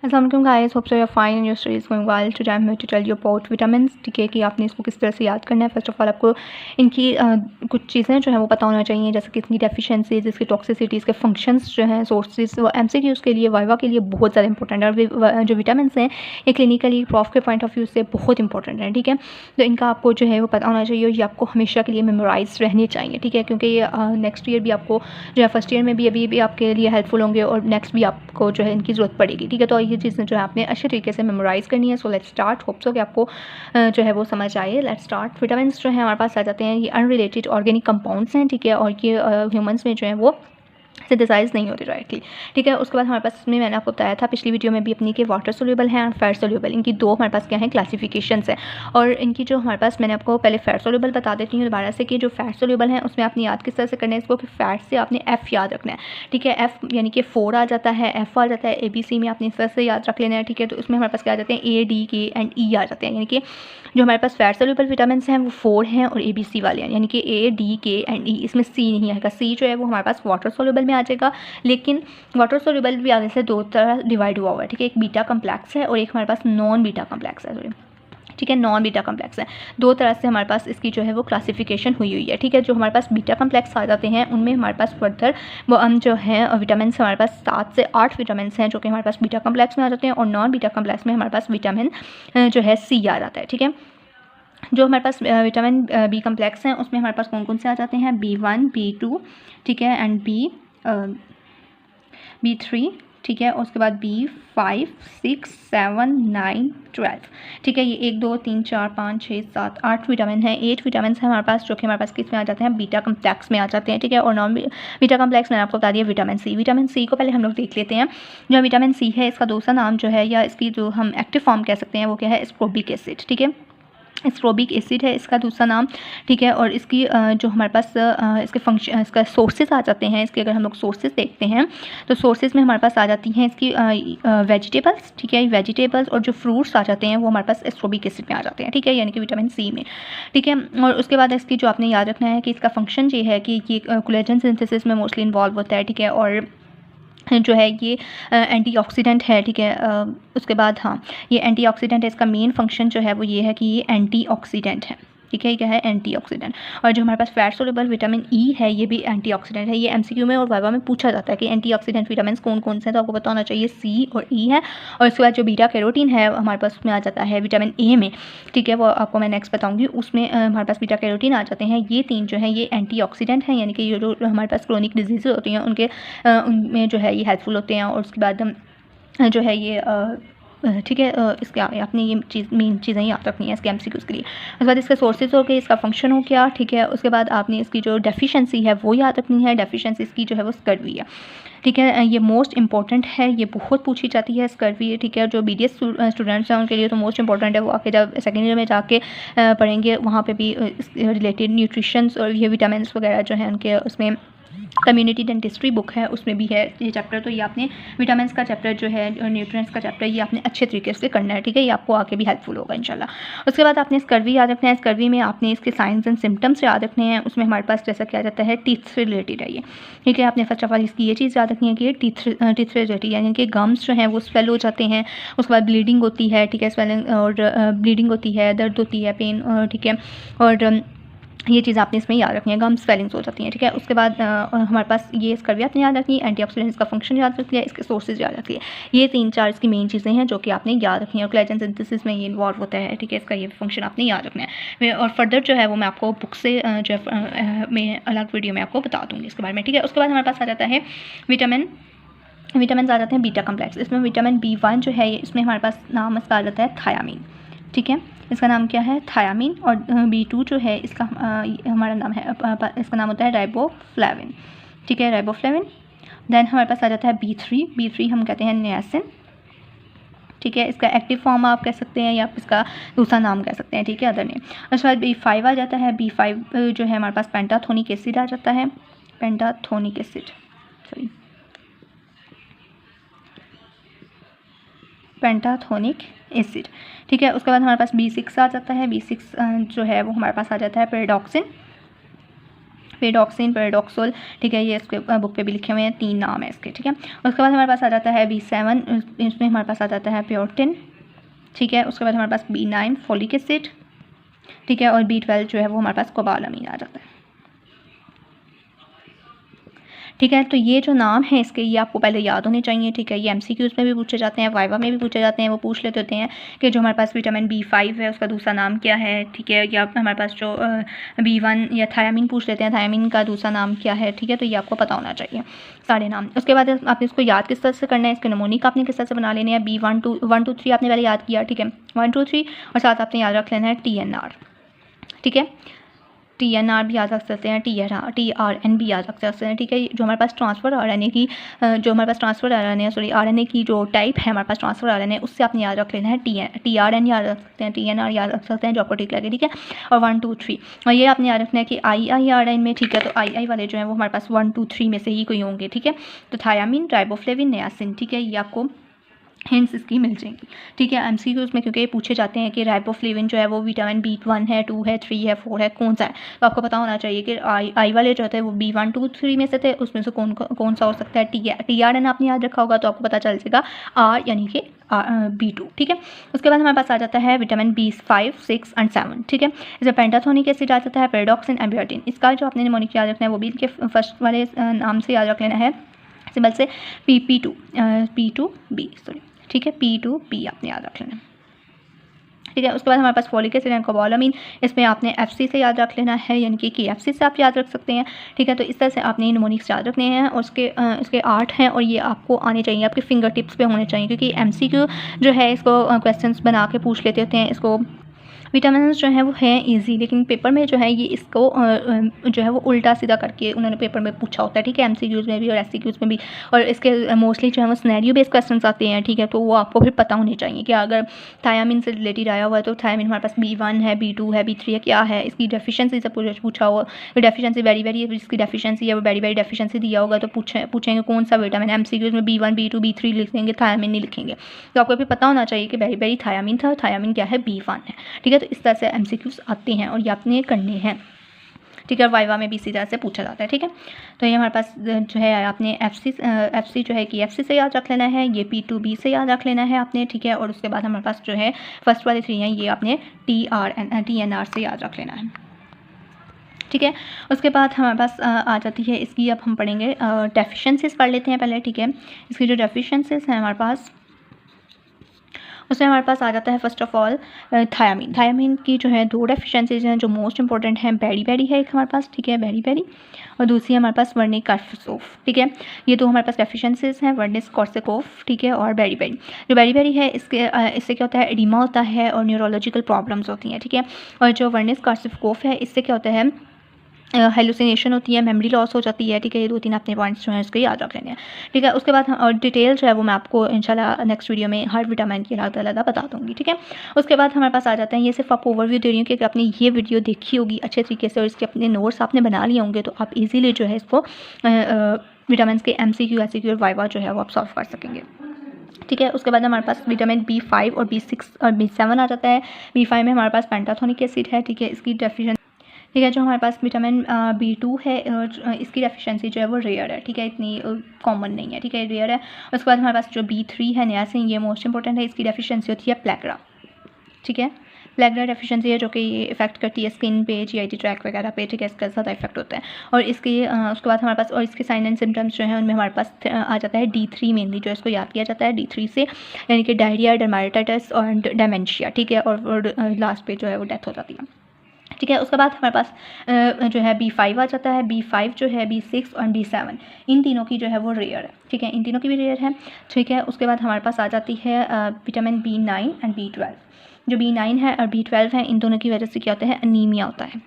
अस्सलाम वालेकुम guys, hope so you are fine and your study is going well. Today I am to tell you about vitamins. ठीक है कि आपने इसको किस तरह से याद करना है। फर्स्ट ऑफ ऑल आपको इनकी कुछ चीज़ें जो है वो पता होना चाहिए, जैसे कि इसकी डेफिशिएंसीज, इसकी टॉक्सिसिटी, इसके फंक्शंस जो हैं, सोर्सेज, वो एमसीक्यूज़ के लिए, वाइवा के लिए बहुत ज़्यादा इंपॉर्टेंट है। और जो विटामिन्स हैं ये क्लिनिकली प्रॉफ के पॉइंट ऑफ व्यू से बहुत इंपॉर्टेंट है। ठीक है, तो इनका आपको जो है वो पता होना चाहिए और ये आपको हमेशा के लिए मेमोराइज रहने चाहिए। ठीक है, क्योंकि ये नेक्स्ट ईयर भी आपको जो है फर्स्ट ईयर में भी अभी भी आपके लिए हेल्पफुल होंगे और नेक्स्ट भी आपको जो है इनकी ज़रूरत पड़ेगी। ठीक है, तो ये चीज़ें जो है आपने अच्छे तरीके से मेमोराइज़ करनी है। So let's start. Hope so कि आपको जो है वो समझ आए। Let's start. विटामिन्स जो है हमारे पास आ जाते हैं, ये अनरिलेटेड ऑर्गेनिक कंपाउंड्स हैं। ठीक है, और ये ह्यूमंस में जो है वो सिंथेसाइज नहीं होते डायरेक्टली। ठीक है, उसके बाद हमारे पास इसमें मैंने आपको बताया था पिछली वीडियो में भी अपनी कि वाटर सोल्यूबल है और फैट सोल्यूबल। इनकी दो हमारे पास क्या है क्लासिफिकेशंस है। और इनकी जो हमारे पास, मैंने आपको पहले फैट सोल्यूबल बता देती हूँ दोबारा से कि जो फैट सोल्यूबल है उसमें आपने याद किस तरह से करना है इसको, कि फैट से आपने एफ़ याद रखना है। ठीक है, एफ़ यानी कि 4 आ जाता है, एफ़ आ जाता है, ABC में आपने इस तरह से याद रख लेना है। ठीक है, तो इसमें हमारे पास क्या आ जाते हैं, A, D, K and E आ जाते हैं। यानी कि जो हमारे पास फैट सोल्यूबल विटामिन हैं वो 4 हैं और ABC वाले हैं, यानी कि A, D, K and E। इसमें C नहीं आएगा। C जो है वो हमारे पास वाटर सोल्यूबल में आ जाएगा, लेकिन वाटर सोल्यूबल भी आने से दो तरह डिवाइड हुआ हुआ है। ठीक है, एक बीटा कम्प्लेक्स है और एक हमारे पास नॉन बीटा कम्प्लेक्स है। सॉरी, ठीक है, नॉन बीटा कम्प्लेक्स है। दो तरह से हमारे पास इसकी जो है वो क्लासिफिकेशन हुई है। ठीक है, जो हमारे पास बीटा कम्प्लेक्स आ जाते हैं उनमें हमारे पास फर्दर वो जो है विटामिन हमारे पास 7 से 8 विटामिन हैं जो कि हमारे पास बीटा कम्प्लेक्स में आ जाते हैं, और नॉन बीटा कम्प्लेक्स में हमारे पास विटामिन जो है C आ जाता है। ठीक है, जो हमारे पास विटामिन बी कम्प्लेक्स हैं उसमें हमारे पास कौन कौन से आ जाते हैं, B1, B2, ठीक है, एंड B3, ठीक है, उसके बाद B5, 6, 7, 9, 12। ठीक है, ये 1, 2, 3, 4, 5, 6, 7, 8 विटामिन हैं। 8 विटामिन हैं हमारे पास, जो कि हमारे पास किस में आ जाते हैं, बीटा कम्प्लेक्स में आ जाते हैं। ठीक है, और नॉन बीटा कम्प्लेक्स मैंने आपको बता दिया विटामिन C। विटामिन C को पहले हम लोग देख लेते हैं। जो विटामिन C है इसका दूसरा नाम जो है, या इसकी जो हम एक्टिव फॉर्म कह सकते हैं, वो क्या है, एस्कोर्बिक एसिड। ठीक है, एस्कोर्बिक एसिड है इसका दूसरा नाम। ठीक है, और इसकी जो हमारे पास इसके फंक्शन, इसका सोर्सेज आ जाते हैं। इसके अगर हम लोग सोर्सेज देखते हैं तो सोर्सेज में हमारे पास आ जाती हैं इसकी वेजिटेबल्स। ठीक है, वेजिटेबल्स और जो फ्रूट्स आ जाते हैं वो हमारे पास एस्कोर्बिक एसिड में आ जाते हैं। ठीक है, यानी कि विटामिन C में। ठीक है, और उसके बाद इसकी जो आपने याद रखना है कि इसका फंक्शन ये है कि ये कोलेजन सिंथेसिस में मोस्टली इन्वॉल्व होता है। ठीक है, और जो है ये एंटीऑक्सीडेंट है। ठीक है, उसके बाद हाँ, ये एंटीऑक्सीडेंट है। इसका मेन फंक्शन जो है वो ये है कि ये एंटीऑक्सीडेंट है। ठीक है, क्या है, एंटीऑक्सीडेंट। और जो हमारे पास फैट सोल्यूबल विटामिन E है ये भी एंटीऑक्सीडेंट है। ये MCQ में और वाइवा में पूछा जाता है कि एंटीऑक्सीडेंट विटामिन कौन कौन से हैं, तो आपको पता होना चाहिए C और E है। और उसके बाद जो बीटा कैरोटीन है हमारे पास उसमें आ जाता है विटामिन A में। ठीक है, वो आपको मैं नेक्स्ट बताऊँगी। उसमें हमारे पास बीटा कैरोटीन आ जाते हैं। ये 3 जो है ये एंटीऑक्सीडेंट हैं, यानी कि ये जो हमारे पास क्रोनिक डिजीज़ होती हैं उनके उनमें जो है ये हेल्पफुल होते हैं। और उसके बाद जो है ये ठीक है, इसके आपने ये मेन चीज़ें याद रखनी है इसके MCQs के लिए। उसके बाद इसके सोर्सेज हो गए, इसका फंक्शन हो गया। ठीक है, उसके बाद आपने इसकी जो डेफिशिएंसी है वो याद रखनी है। डेफिशिएंसी इसकी जो है वो स्कर्वी है। ठीक है, ये मोस्ट इंपॉर्टेंट है, ये बहुत पूछी जाती है स्कर्वी। ठीक है, जो BDS स्टूडेंट्स हैं उनके लिए तो मोस्ट इंपॉर्टेंट है। वो आके जब सेकेंड ईयर में जाके पढ़ेंगे वहाँ पे भी रिलेटेड न्यूट्रिशंस और ये विटामिन वगैरह जो हैं उनके उसमें कम्युनिटी डेंटिस्ट्री बुक है उसमें भी है ये चैप्टर। तो ये आपने विटामिन का चैप्टर जो है और न्यूट्रिएंट्स का चैप्टर ये आपने अच्छे तरीके से करना है। ठीक है, ये आपको आगे भी हेल्पफुल होगा इंशाल्लाह। उसके बाद आपने स्कर्वी याद रखना है। स्कर्वी में आपने इसके साइंस एंड सिम्टम्स याद रखने हैं। उसमें हमारे पास जैसा क्या जाता है, टीथ से रिलेटेड है ये। ठीक है, आपने फर्स्ट ऑफ ऑल इसकी ये चीज़ याद रखनी है कि ये टीथ से रिलेटेड, यानी कि गम्स जो हैं वो स्वेल हो जाते हैं। उसके बाद ब्लीडिंग होती है। ठीक है, स्वेलिंग और ब्लीडिंग होती है, दर्द होती है, पेन। ठीक है, और ये चीज़ आपने इसमें याद रखनी है, गम स्वेलिंग्स हो जाती हैं। ठीक है, उसके बाद हमारे पास ये स्कर्वी आपने याद रखनी है, एंटीऑक्सीडेंट्स का फंक्शन याद रख लिया, इसके सोर्सेज याद रख लिए। ये 3-4 इसकी मेन चीज़ें हैं जो कि आपने याद रखनी है, और कोलेजन सिंथेसिस में ये इन्वॉल्व होता है। ठीक है, इसका ये फंक्शन आपने याद रखना है। और फर्दर जो है वो मैं आपको बुक से जो है मैं अलग वीडियो में आपको बता दूँगी इसके बारे में। ठीक है, उसके बाद हमारे पास आ जाता है विटामिन आ जाते हैं बीटा कम्प्लेक्स। इसमें विटामिन B1 जो है इसमें हमारे पास नाम इसका आ जाता है थायामीन। ठीक है, इसका नाम क्या है, थायामीन। और B2 जो है इसका हमारा नाम है, इसका नाम होता है राइबोफ्लेविन। ठीक है, राइबोफ्लेविन। देन हमारे पास आ जाता है B3 हम कहते हैं नियासिन। ठीक है, इसका एक्टिव फॉर्म आप कह सकते हैं या इसका दूसरा नाम कह सकते हैं। ठीक है, अदर नेम। उसके बाद B5 आ जाता है। B5 जो है हमारे पास पेंटाथोनिक एसिड आ जाता है। Pantothenic acid, sorry, pantothenic acid. ठीक है, उसके बाद हमारे पास B6 आ जाता है। B6 जो है वो हमारे पास आ जाता है पैराडॉक्सिन। पेडॉक्सिन, पेडॉक्सोल, ठीक है, ये इसके बुक पे भी लिखे हुए हैं, 3 नाम है इसके, ठीक है। उसके बाद हमारे पास आ जाता है B7, इसमें हमारे पास आ जाता है प्योरटिन, ठीक है। उसके बाद हमारे पास B9 फोलिक एसिड, ठीक है, और B12 जो है वो हमारे पास कोबालामीन आ जाता है, ठीक है। तो ये जो नाम है इसके, ये आपको पहले याद होने चाहिए, ठीक है। ये MCQs में भी पूछे जाते हैं, वाइवा में भी पूछे जाते हैं, वो पूछ लेते होते हैं कि जो हमारे पास विटामिन B5 है उसका दूसरा नाम क्या है, ठीक है। या हमारे पास जो B1 या थायामीन पूछ लेते हैं, थायामीन का दूसरा नाम क्या है, ठीक है। तो ये आपको पता होना चाहिए सारे नाम। उसके बाद आपने इसको याद किस तरह से करना है, इसके नमूनिक आपने किस तरह से बना लेने हैं। B1 2 1 2 3 आपने पहले याद किया, ठीक है, 1 2 3, और साथ आपने याद रख लेना है TNR, ठीक है। TNR भी याद रख सकते हैं, TRN भी याद रख सकते हैं, ठीक है। जो हमारे पास ट्रांसफ़र RNA की RNA की जो टाइप है हमारे पास ट्रांसफ़र RNA, उससे आपने याद रख लेना है TRN याद रख सकते हैं, TNR याद रख सकते हैं, जो आपको ठीक लगे, ठीक है। और 1 2 3, और ये आपने याद रखना है कि IIRN में, ठीक है। तो II वाले जो हैं वो हमारे पास 1 2 3 में से ही कोई होंगे, ठीक है। तो थायामीन, राइबोफ्लेविन, नियासिन, ठीक है, ये आपको हिंट्स इसकी मिल जाएंगी, ठीक है। MCQs में क्योंकि ये पूछे जाते हैं कि राइबोफ्लेविन जो है वो विटामिन B1 है, 2 है, 3 है, 4 है, कौन सा है, तो आपको पता होना चाहिए कि आई वाले जो थे वो B1 2 3 में से थे, उसमें से कौन सा हो सकता है। TRN आपने याद रखा होगा तो आपको पता चल जाएगा R यानी कि B2, ठीक है। उसके बाद हमारे पास आ जाता है विटामिन B5 6 और 7, ठीक है। इसमें पेंटाथोनिक एसिड आ जाता है, पेरोडॉक्सिन, एम्बियोटिन। इसका जो आपने निमोनिक याद रखना है वो भी इनके फर्स्ट वाले नाम से याद रख लेना है, सिंबल से P2B, सॉरी, ठीक है, P2B आपने याद रख लेना, ठीक है। उसके बाद हमारे पास फोलिक एसिड एंड कोबालामीन, इसमें आपने FC से याद रख लेना है, यानी कि KFC से आप याद रख सकते हैं, ठीक है। तो इस तरह से आपने निमोनिक्स याद रखने हैं, और इसके 8 हैं, और ये आपको आने चाहिए, आपके फिंगर टिप्स पे होने चाहिए, क्योंकि MCQ जो है इसको क्वेश्चंस बना के पूछ लेते होते हैं। इसको विटामिन जो है वो हैं ईजी, लेकिन पेपर में जो है ये इसको जो है वो उल्टा सीधा करके उन्होंने पेपर में पूछा होता है, ठीक है। MCQs में भी और SCQs में भी, और इसके मोस्टली जो है वो सिनेरियो बेस्ड क्वेश्चंस आते हैं, ठीक है। तो वो आपको फिर पता होने चाहिए कि अगर थायामीन से रिलेटेड आया हुआ है तो थायामीन हमारे पास B1 है, B2 है, B3 है, क्या है, इसकी डेफिशिएंसी से पूछा हुआ, डेफिशिएंसी वेरी वेरी जिसकी डेफिशिएंसी है वो वेरी वेरी डेफिशिएंसी दिया होगा तो पूछेंगे कौन सा विटामिन। MCQs में B1 B2 B3 लिखेंगे, थायामीन नहीं लिखेंगे, तो आपको भी पता होना चाहिए कि वेरी वेरी थायामीन था, थायामीन क्या है, B1 है, ठीक है। तो इस तरह से MCQs आते हैं और ये आपने करने हैं, ठीक है। और वाइवा में भी इसी तरह से पूछा जाता है, ठीक है। तो ये हमारे पास जो है आपने FC जो है कि FC से याद रख लेना है, ये P2B से याद रख लेना है आपने, ठीक है। और उसके बाद हमारे पास जो है फर्स्ट वाले 3 हैं, ये आपने TNR से याद रख लेना है, ठीक है। उसके बाद हमारे पास आ जाती है इसकी, अब हम पढ़ेंगे डेफिशिएंसीज पढ़ लेते हैं पहले, ठीक है। इसकी जो डेफिशिएंसीज हैं हमारे पास, उसमें हमारे पास आ जाता है फर्स्ट ऑफ ऑल थायामीन की जो है 2 डेफिशिएंसीज हैं जो मोस्ट इंपॉर्टेंट हैं। बेरी है एक हमारे पास, ठीक है, बेरी, और दूसरी हमारे पास वर्निक कॉर्सेकोफ, ठीक है। ये 2 हमारे पास डेफिशिएंसीज हैं, वर्निक कॉर्सेकोफ, ठीक है, और बेरी। जो बेरी है इससे क्या होता है, एडिमा होता है और न्यूरोलॉजिकल प्रॉब्लम्स होती हैं, ठीक है। और जो वर्निक कॉर्सेकोफ है इससे क्या होता है, हेलुसिनेशन होती है, मेमोरी लॉस हो जाती है, ठीक है। ये 2-3 अपने पॉइंट्स जो हैं उसको याद रख लेने हैं, ठीक है। उसके बाद और डिटेल जो है वो मैं आपको इंशाल्लाह नेक्स्ट वीडियो में हर विटामिन की अलग बता दूँगी, ठीक है। उसके बाद हमारे पास आ जाते हैं, ये सिर्फ आप ओवरव्यू दे रही हूँ कि अगर आपने ये वीडियो देखी होगी अच्छे तरीके से और इसके अपने नोट्स आपने बना लिए होंगे तो आप ईजिली जो है इसको विटामिन के MCQ SCQ और वाइवा जो है वो आप सॉल्व कर सकेंगे, ठीक है। उसके बाद हमारे पास विटामिन B5 और B6 और B7 आ जाता है। B5 में हमारे पास पेंटाथोनिक एसिड है, ठीक है, इसकी डेफिशिएंसी, ठीक है। जो हमारे पास विटामिन B2 है और इसकी डेफिशिएंसी जो है वो रेयर है, ठीक है, इतनी कॉमन नहीं है, ठीक है, रेयर है। उसके बाद हमारे पास जो B3 है नियासिन, ये मोस्ट इंपॉर्टेंट है, इसकी डेफिशिएंसी होती है प्लेग्रा, ठीक है। प्लेग्रा डेफिशिएंसी है जो कि इफेक्ट करती है स्किन पे, GI ट्रैक वगैरह पे, ठीक है, इसका ज़्यादा इफेक्ट होता है। और इसके उसके बाद हमारे पास और इसके साइन एंड सिम्टम्स जो हैं उनमें हमारे पास आ जाता है D3 मेनली, जो इसको याद किया जाता है D3 से, यानी कि डायरिया, डर्माटाइटिस और डेमेंशिया, ठीक है। और लास्ट पे जो है वो डेथ हो जाती है, ठीक है। उसके बाद हमारे पास जो है B5 आ जाता है। B5 जो है B6 और B7 इन तीनों की जो है वो रेयर है, ठीक है, इन तीनों की भी रेयर है, ठीक है। उसके बाद हमारे पास आ जाती है विटामिन B9 एंड B12। जो B9 है और B12 है, इन दोनों की वजह से क्या होता है, अनीमिया होता है,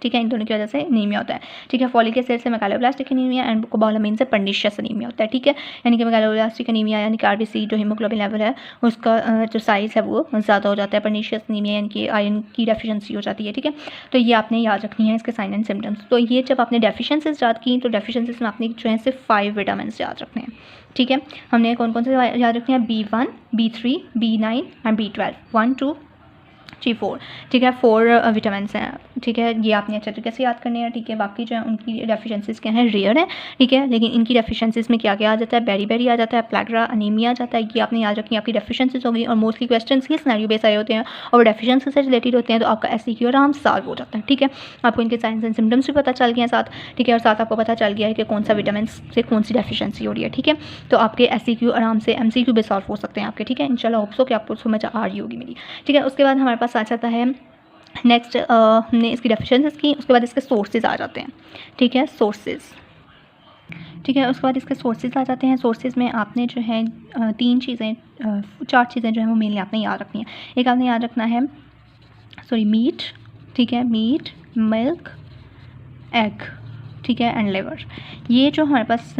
ठीक है, इन दोनों की वजह से अनीमिया होता है, ठीक है। फॉलिक एसिड से मेगालोब्लास्टिक अनीमिया एंड कोबालामीन से पर्निशियस अनीमिया होता है, ठीक है। यानी कि मेगालोब्लास्टिक अनीमिया यानी कि RBC जो हीमोग्लोबिन लेवल है उसका जो साइज़ है वो ज़्यादा हो जाता है। पर्निशियस अनीमिया यानी कि आयरन की डेफिशिएंसी हो जाती है, ठीक है। तो ये आपने याद रखनी है इसके साइन एंड सिम्टम्स। तो ये जब आपने डेफिशिएंसीज याद की तो डेफिशिएंसीज में आपने जो है सिर्फ 5 विटामिन याद रखने हैं, ठीक है। हमने कौन कौन से याद रखने हैं, B1 B3 B9 and B12, 1 2 जी 4, ठीक है 4 विटामिन्स हैं, ठीक है। ये आपने अच्छे तरीके से याद करने हैं, ठीक है। बाकी जो है उनकी डेफिशिएंसीज़ क्या हैं, रेयर है, ठीक है। लेकिन इनकी डेफिशिएंसीज़ में क्या क्या आ जाता है, बेरी आ जाता है, प्लेग्रा अनीमिया आ जाता है। ये आपने याद रखी आपकी डेफिशिएंसीज़ होगी। और मोस्टली क्वेश्चन ही सिनेरियो बेस आए होते हैं और डेफिशिएंसी से रिलेटेड होते हैं, तो आपका SCQ आराम सॉल्व हो जाता है, ठीक है। आपको इनके साइंस एंड सिम्टम्स भी पता चल गए हैं साथ, ठीक है। और साथ आपको पता चल गया है कि कौन सा विटामिन से कौन सी डेफिशिएंसी हो रही है, ठीक है। तो आपके SCQ आराम से MCQ भी सॉल्व हो सकते हैं आपके, ठीक है। इंशाल्लाह होप सो कि आपको समझ आ रही होगी मेरी, ठीक है। उसके बाद हमारे पास आ जाता है नेक्स्ट, हमने इसकी डेफिशिएंसीज़ की, उसके बाद इसके सोर्सेज आ जाते हैं, ठीक है। सोर्सेज, ठीक है। उसके बाद इसके सोर्सेज आ जाते हैं। सोर्सेज में आपने जो है 4 चीज़ें जो है वो मेनली आपने याद रखनी है। एक आपने याद रखना है मीट, ठीक है, मीट, मिल्क, एग, ठीक है, एंड लिवर। ये जो हमारे पास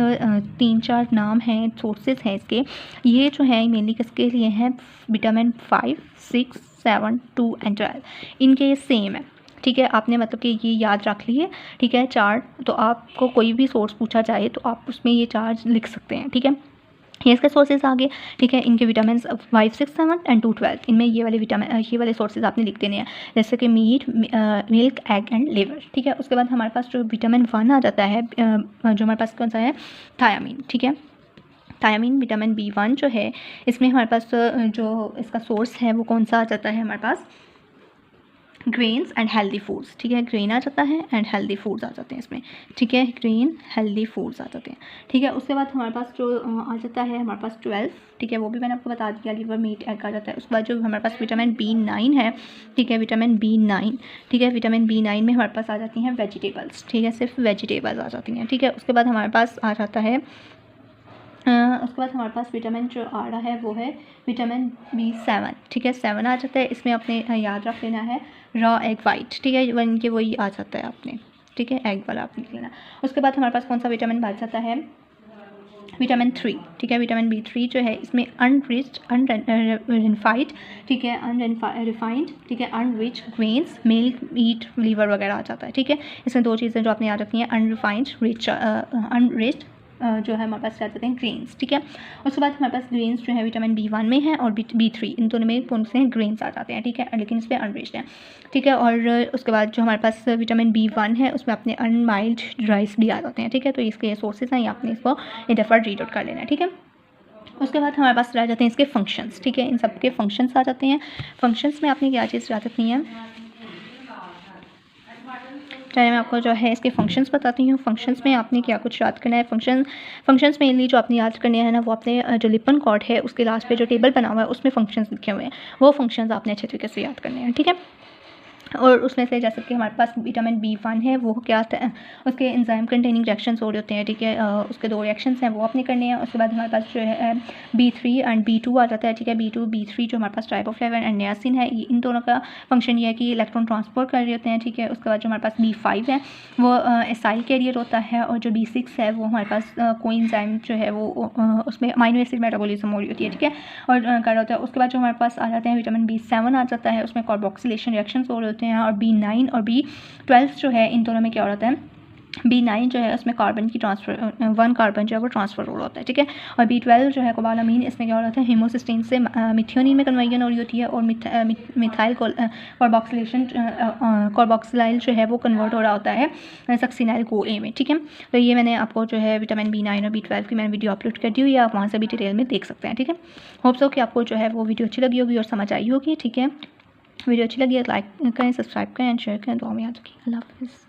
3-4 नाम हैं, सोर्सेज हैं इसके, ये जो है मेनली किसके लिए हैं, विटामिन 5, 6, 7, 2 एंड 12, इनके ये सेम है, ठीक है। आपने मतलब कि ये याद रख लिए, ठीक है, 4। तो आपको कोई भी सोर्स पूछा जाए तो आप उसमें ये 4 लिख सकते हैं, ठीक है। ये इसके सोर्सेज आ गए, ठीक है। इनके विटामिन 5, 6, 7 एंड 2, 12, इनमें ये वाले सोर्सेज आपने लिख देने हैं, जैसे कि meat, milk, egg and liver, ठीक है। उसके बाद हमारे पास जो विटामिन 1 आ जाता है, जो हमारे पास कौन सा है, थायामीन, ठीक है। थायामीन विटामिन B1 जो है, इसमें हमारे पास जो इसका सोर्स है वो कौन सा आ जाता है हमारे पास, ग्रेन्स एंड हेल्दी फूड्स, ठीक है। ग्रेन आ जाता है एंड हेल्दी फूड्स आ जाते हैं इसमें, ठीक है। ग्रेन, हेल्दी फूड्स आ जाते हैं, ठीक है। उसके बाद हमारे पास जो आ जाता है हमारे पास 12, ठीक है, वो भी मैंने आपको बता दिया, लिवर, मीट, एग आ जाता है। उसके बाद जो हमारे पास विटामिन B9 है, ठीक है, विटामिन B9, ठीक है। विटामिन B9 में हमारे पास आ जाती हैं वेजिटेबल्स, ठीक है, सिर्फ वेजिटेबल्स आ जाती हैं, ठीक है। उसके बाद हमारे पास आ जाता है उसके बाद हमारे पास विटामिन जो आ रहा है वो है विटामिन B7, ठीक है, 7 आ जाता है। इसमें आपने याद रख लेना है रॉ एग वाइट, ठीक है, वन के वही आ जाता है आपने, ठीक है, एग वाला आपने लेना। उसके बाद हमारे पास कौन सा विटामिन बच जाता है, विटामिन 3, ठीक है। विटामिन B3 जो है इसमें अनरिच्ड, अनरिफाइंड, ठीक है, अनरिफाइंड, ठीक है, unenriched grains, milk, meat, liver वगैरह आ जाता है, ठीक है। इसमें 2 चीज़ें जो आपने याद रखनी है, अनरिफाइंड, रिच, अनरिच्ड जो है हमारे पास क्या जाते हैं, ग्रेन्स, ठीक है। उसके बाद हमारे पास ग्रेन्स जो है विटामिन B1 में है और B3, इन दोनों में कौन से हैं, ग्रेन्स आ जाते हैं, ठीक है, लेकिन इस पर अनरिच्ड है, ठीक है। और उसके बाद जो हमारे पास विटामिन B1 है उसमें अपने अनमाइल्ड राइस भी आ जाते हैं, ठीक है। तो इसके सोर्सेज हैं, आपने इसको एक दफ़ा रीड आउट कर लेना है, ठीक है। उसके बाद हमारे पास रह जाते हैं इसके फंक्शंस, ठीक है, इन सब के फंक्शंस आ जाते हैं। फंक्शंस में आपने क्या चीज़ याद रखनी है, चलिए मैं आपको जो है इसके फंक्शंस बताती हूँ। फंक्शंस में आपने क्या कुछ याद करना है, फंक्शंस मेनली जो आपने याद करने हैं ना, वो आपने जो लिपन कॉर्ड है उसके लास्ट पे जो टेबल बना हुआ है उसमें फंक्शंस लिखे हुए हैं, वो फंक्शंस आपने अच्छे तरीके से याद करने हैं, ठीक है। और उसमें से जैसे कि हमारे पास विटामिन B1 है, वो क्या उसके एंजाइम कंटेनिंग रिएक्शंस हो रहे होते हैं, ठीक है। उसके 2 रिएक्शंस हैं वो आपने करने हैं। उसके बाद हमारे पास जो है B3 एंड B2 आ जाता है, ठीक है। B2, B3 जो हमारे पास ट्राइबोफ्लेविन एंड नियासिन है, इन दोनों का फंक्शन ये है कि इलेक्ट्रॉन ट्रांसपोर्ट कर रहे होते हैं, ठीक है। उसके बाद जो हमारे पास B5 है वो एसाइल कैरियर होता है, और जो B6 है वो हमारे पास कोएंजाइम जो है वो उसमें अमीनो एसिड मेटाबॉलिज्म हो रही होती है, ठीक है, और कर रहा होता है। उसके बाद जो हमारे पास आ जाते हैं विटामिन B7 आ जाता है, उसमें कार्बोक्सिलेशन रिएक्शंस हो रहे होते हैं। और B9 और B12 जो है, इन दोनों में क्या हो रहा है, B9 जो है उसमें कार्बन की ट्रांसफ़र, 1 कार्बन जो है वो ट्रांसफ़र हो रहा होता है, ठीक है। और B12 जो है कोबालामीन, इसमें क्या हो रहा है, हिमोसिस्टीन से मिथियोनिन में कन्वर्जन हो रही होती है, और मिथाइल कार्बोक्सिलाइल जो है वो कन्वर्ट हो रहा होता है सक्सिनाइल CoA में, ठीक है। तो ये मैंने आपको जो है विटामिन B9 और B12 की मैंने वीडियो अपलोड कर दी हुई है, आप वहाँ से भी डिटेल में देख सकते हैं, ठीक है। होप सो कि आपको जो है वो वीडियो अच्छी लगी होगी और समझ आई होगी, ठीक है। वीडियो अच्छी लगी है लाइक करें, सब्सक्राइब करें एंड शेयर करें, दुआ में याद रखिए। अल्लाह हाफ़िज़।